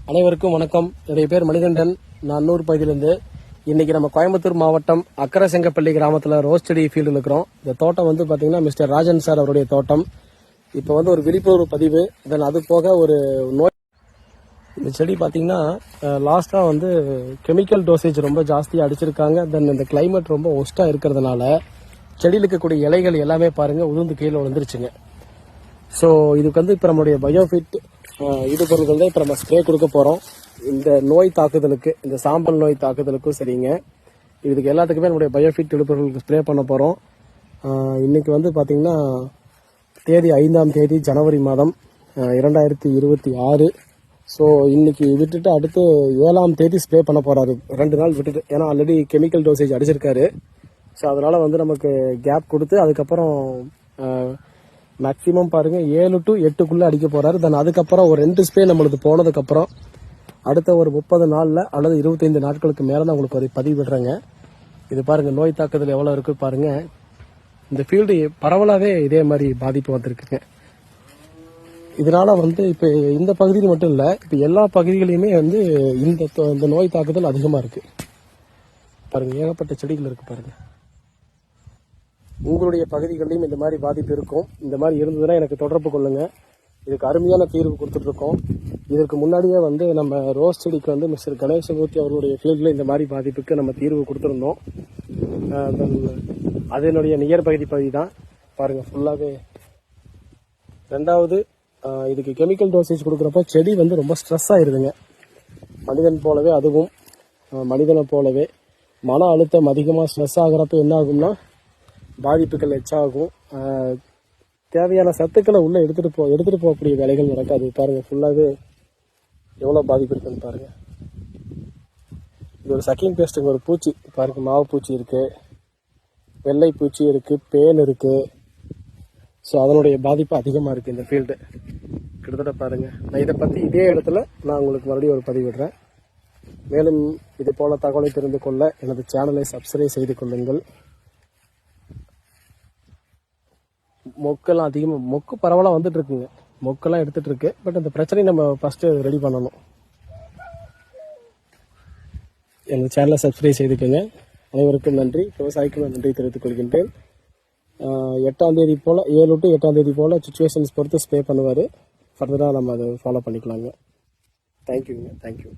அனைவருக்கும் வணக்கம். என்னுடைய பேர் மணிகண்டன். நான் அன்னூர் பகுதியிலிருந்து. இன்னைக்கு நம்ம கோயம்புத்தூர் மாவட்டம் அக்கரசெங்கப்பள்ளி கிராமத்தில் ரோஸ் செடி ஃபீல்டில் இருக்கிறோம். இந்த தோட்டம் வந்து பார்த்தீங்கன்னா மிஸ்டர் ராஜன் சார் அவருடைய தோட்டம். இப்போ வந்து ஒரு விழிப்புணர்வு பதிவு, தென் அது போக ஒரு நோய். இந்த செடி பார்த்தீங்கன்னா லாஸ்ட்டாக வந்து கெமிக்கல் டோசேஜ் ரொம்ப ஜாஸ்தியாக அடிச்சிருக்காங்க. தென் இந்த கிளைமேட் ரொம்ப ஒஸ்ட்டாக இருக்கிறதுனால செடியில் இருக்கக்கூடிய இலைகள் எல்லாமே பாருங்கள் உதிர்ந்து கீழே விழுந்துருச்சுங்க. ஸோ இதுக்கு வந்து இப்போ நம்மளுடைய பயோஃபிட் இது பொருட்கள் தான் இப்போ நம்ம ஸ்ப்ரே கொடுக்க போகிறோம். இந்த நோய் தாக்குதலுக்கு, இந்த சாம்பல் நோய் தாக்குதலுக்கும் சரிங்க. இதுக்கு எல்லாத்துக்குமே நம்மளுடைய பயோஃபிட் இடுபொருளுக்கு ஸ்ப்ரே பண்ண போகிறோம். இன்னைக்கு வந்து பார்த்தீங்கன்னா தேதி 5ஆம் தேதி ஜனவரி மாதம் 2026. ஸோ இன்னைக்கு விட்டுட்டு அடுத்து 7ஆம் தேதி ஸ்ப்ரே பண்ண போகிறாரு. 2 நாள் விட்டுட்டு, ஏன்னா ஆல்ரெடி கெமிக்கல் டோசேஜ் அடிச்சிருக்காரு. ஸோ அதனால் வந்து நமக்கு கேப் கொடுத்து அதுக்கப்புறம் மேக்ஸிமம் பாருங்க 7 to 8க்குள்ள அடிக்க போறாரு. தென் அதுக்கப்புறம் ஒரு 2 ஸ்ப்ரே நம்மளுக்கு போனதுக்கப்புறம் அடுத்த ஒரு 30 நாள்ல அல்லது 25 நாட்களுக்கு மேல தான் உங்களுக்கு ஒரு பதிவு விடுறேங்க. இது பாருங்க நோய் தாக்குதல் எவ்வளவு இருக்கு பாருங்க. இந்த ஃபீல்டு பரவலாவே இதே மாதிரி பாதிப்பு வந்திருக்குங்க. இதனால வந்து இப்ப இந்த பகுதியில் மட்டும் இல்ல, இப்ப எல்லா பகுதிகளிலுமே வந்து இந்த நோய் தாக்குதல் அதிகமா இருக்கு. பாருங்க ஏகப்பட்ட செடிகள் இருக்கு பாருங்க. உங்களுடைய பகுதிகளிலும் இந்த மாதிரி பாதிப்பு இருக்கும். இந்த மாதிரி இருந்ததுன்னா எனக்கு தொடர்பு கொள்ளுங்க. இதுக்கு அருமையான தீர்வு கொடுத்துட்டு இருக்கோம். இதற்கு முன்னாடியே வந்து நம்ம ரோஸ் செடிக்கு வந்து மிஸ்டர் கணேசமூர்த்தி அவர்களுடைய ஃபீல்டில் இந்த மாதிரி பாதிப்புக்கு நம்ம தீர்வு கொடுத்துருந்தோம். அதனுடைய நியர் பகுதி தான் பாருங்க ஃபுல்லாகவே. ரெண்டாவது, இதுக்கு கெமிக்கல் டோசேஜ் கொடுக்குறப்ப செடி வந்து ரொம்ப ஸ்ட்ரெஸ் ஆயிருதுங்க. மனிதன் போலவே அதுவும் மனிதனை போலவே மன அழுத்தம் அதிகமாக ஸ்ட்ரெஸ் ஆகிறப்ப என்ன ஆகும்னா பாதிப்புகள் எச்சாகும். தேவையான சத்துக்களை உள்ள எடுத்துட்டு போகக்கூடிய வேலைகள் நடக்காது. பாருங்க ஃபுல்லாவே எவ்வளவு பாதிப்பு இருக்குன்னு பாருங்க. இது ஒரு சக்கிங் பேஸ்ட்டுங்க, ஒரு பூச்சி பாருங்க. மாவு பூச்சி இருக்கு, வெள்ளை பூச்சி இருக்கு, பேன் இருக்கு. ஸோ அதனுடைய பாதிப்பு அதிகமாக இருக்கு இந்த ஃபீல்டு. கிட்டத்தட்ட பாருங்க. நான் இதை பற்றி இதே இடத்துல நான் உங்களுக்கு மறுபடியும் ஒரு பதிவிடுறேன். மேலும் இது போல தகவலை தெரிந்து கொள்ள எனது சேனலை சப்ஸ்கிரைப் செய்து கொள்ளுங்கள். மொக்கெல்லாம் அதிகமாக மொக்கு பரவலாக வந்துட்டு இருக்குங்க. மொக்கெல்லாம் எடுத்துட்டு இருக்கு. பட் அந்த பிரச்சனையை நம்ம ஃபர்ஸ்ட் ரெடி பண்ணணும். எங்கள் சேனலை சப்ஸ்கிரைப் செய்துக்கோங்க. அனைவருக்கும் நன்றி. விவசாயிக்கும் நன்றி தெரிவித்துக் கொள்கின்றேன். 8ஆம் தேதி போல் 7 to 8ஆம் தேதி போல் சுச்சுவேஷன்ஸ் பொறுத்து ஸ்ப்ரே பண்ணுவார். ஃபர்தராக நம்ம அதை ஃபாலோ பண்ணிக்கலாங்க. தேங்க்யூங்க. தேங்க்யூ.